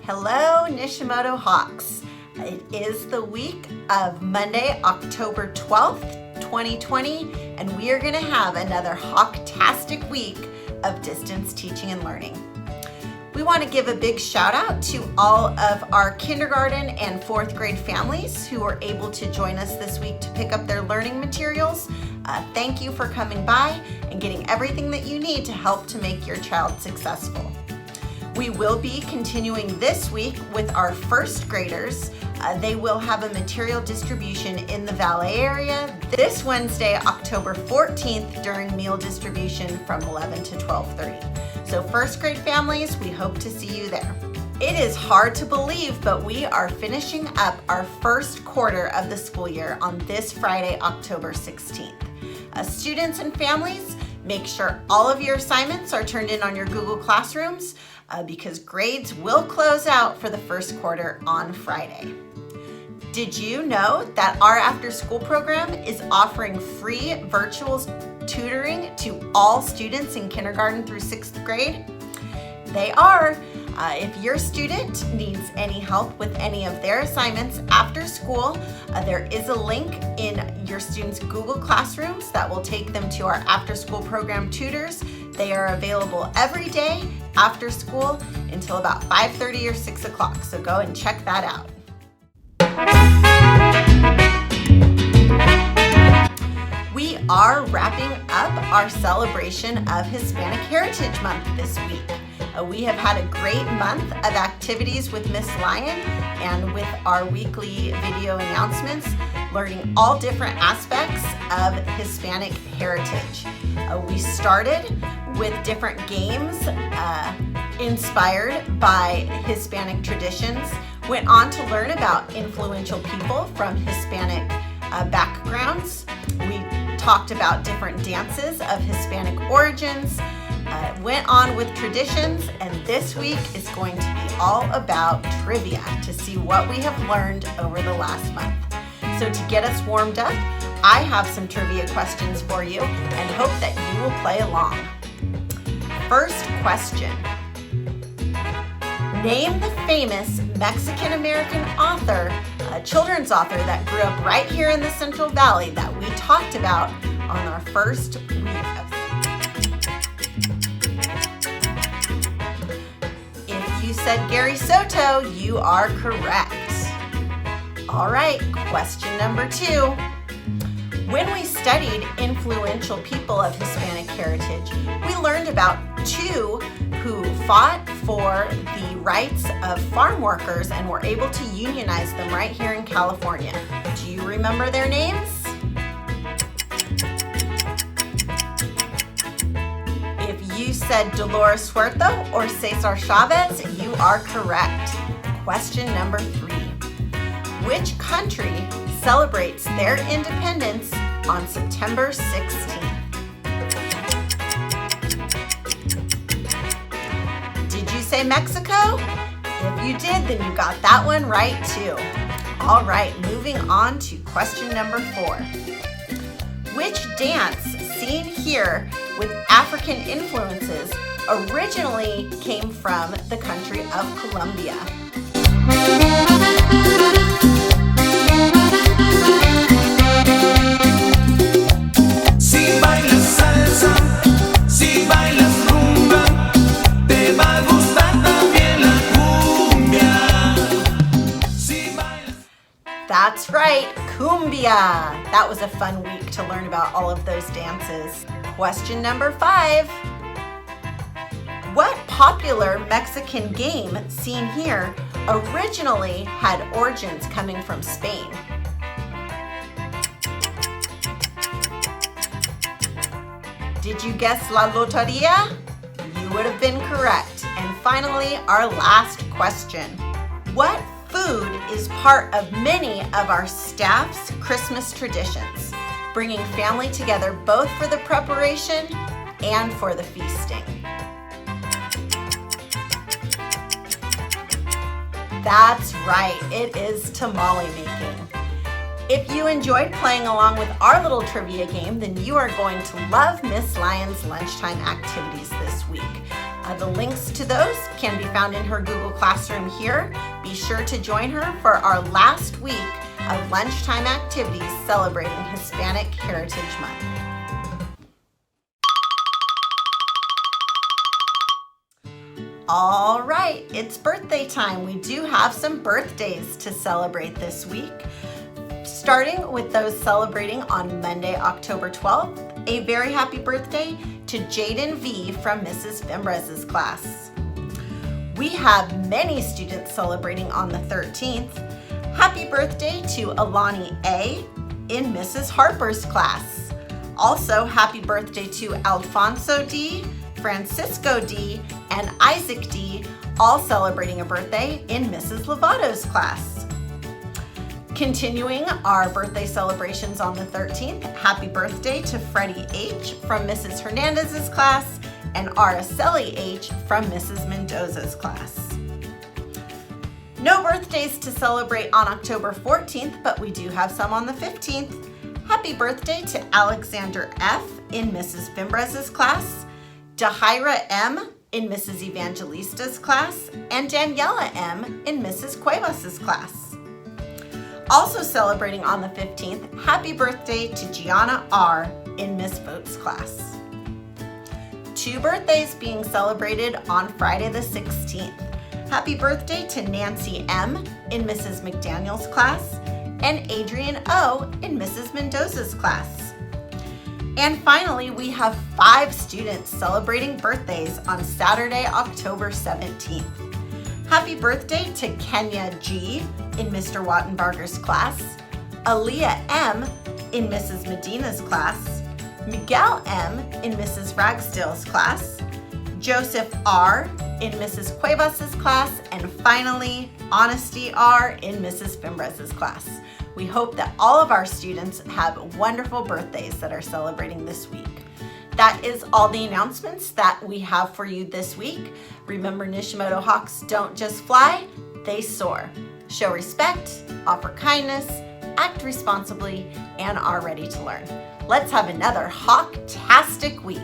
Hello, Nishimoto Hawks. It is the week of Monday, October 12th, 2020, and we are going to have another Hawk-tastic week of distance teaching and learning. We want to give a big shout out to all of our kindergarten and fourth grade families who were able to join us this week to pick up their learning materials. Thank you for coming by and getting everything that you need to help to make your child successful. We will be continuing this week with our first graders. They will have a material distribution in the valet area this Wednesday, October 14th during meal distribution from 11 to 12:30. So first grade families, we hope to see you there. It is hard to believe, but we are finishing up our first quarter of the school year on this Friday, October 16th. Students and families, make sure all of your assignments are turned in on your Google Classrooms because grades will close out for the first quarter on Friday. Did you know that our after-school program is offering free virtual tutoring to all students in kindergarten through 6th grade? They are. If your student needs any help with any of their assignments after school, there is a link in your students' Google Classrooms that will take them to our after-school program tutors. They are available every day after school until about 5:30 or 6 o'clock, so go and check that out. We are wrapping up our celebration of Hispanic Heritage Month this week. We have had a great month of activities with Miss Lyon and with our weekly video announcements, learning all different aspects of Hispanic heritage. We started with different games inspired by Hispanic traditions, went on to learn about influential people from Hispanic backgrounds. We talked about different dances of Hispanic origins, went on with traditions, and this week is going to be all about trivia to see what we have learned over the last month. So to get us warmed up, I have some trivia questions for you and hope that you will play along. First question. Name the famous Mexican-American author, children's author that grew up right here in the Central Valley that we talked about on our first week of. If you said Gary Soto, you are correct. All right, question number 2. When we studied influential people of Hispanic heritage, we learned about 2 who fought for the rights of farm workers and were able to unionize them right here in California. Do you remember their names? If you said Dolores Huerta or Cesar Chavez, you are correct. Question number 3. Which country celebrates their independence on September 16th? Did you say Mexico? If you did, then you got that one right too. All right, moving on to question number 4. Which dance seen here with African influences originally came from the country of Colombia? That's right, cumbia. That was a fun week to learn about all of those dances. Question number 5. What popular Mexican game seen here originally had origins coming from Spain? Did you guess La Loteria? You would have been correct. And finally, our last question. What food is part of many of our staff's Christmas traditions, bringing family together both for the preparation and for the feasting? That's right, it is tamale making. If you enjoyed playing along with our little trivia game, then you are going to love Miss Lyon's lunchtime activities this week. The links to those can be found in her Google Classroom here. Be sure to join her for our last week of lunchtime activities celebrating Hispanic Heritage Month. All right, it's birthday time. We do have some birthdays to celebrate this week. Starting with those celebrating on Monday, October 12th, a very happy birthday to Jaden V from Mrs. Fimbres' class. We have many students celebrating on the 13th. Happy birthday to Alani A in Mrs. Harper's class. Also, happy birthday to Alfonso D, Francisco D, and Isaac D, all celebrating a birthday in Mrs. Lovato's class. Continuing our birthday celebrations on the 13th, happy birthday to Freddie H from Mrs. Hernandez's class and Araceli H from Mrs. Mendoza's class. No birthdays to celebrate on October 14th, but we do have some on the 15th. Happy birthday to Alexander F in Mrs. Fimbres' class, Dahaira M in Mrs. Evangelista's class, and Daniela M in Mrs. Cuevas' class. Also celebrating on the 15th, happy birthday to Gianna R in Miss Vote's class. Two birthdays being celebrated on Friday the 16th. Happy birthday to Nancy M in Mrs. McDaniel's class and Adrian O in Mrs. Mendoza's class. And finally, we have 5 students celebrating birthdays on Saturday, October 17th. Happy birthday to Kenya G in Mr. Wattenbarger's class, Aaliyah M in Mrs. Medina's class, Miguel M in Mrs. Ragsdale's class, Joseph R in Mrs. Cuevas' class, and finally, Honesty R in Mrs. Fimbres' class. We hope that all of our students have wonderful birthdays that are celebrating this week. That is all the announcements that we have for you this week. Remember, Nishimoto Hawks don't just fly, they soar. Show respect, offer kindness, act responsibly, and are ready to learn. Let's have another Hawk-tastic week.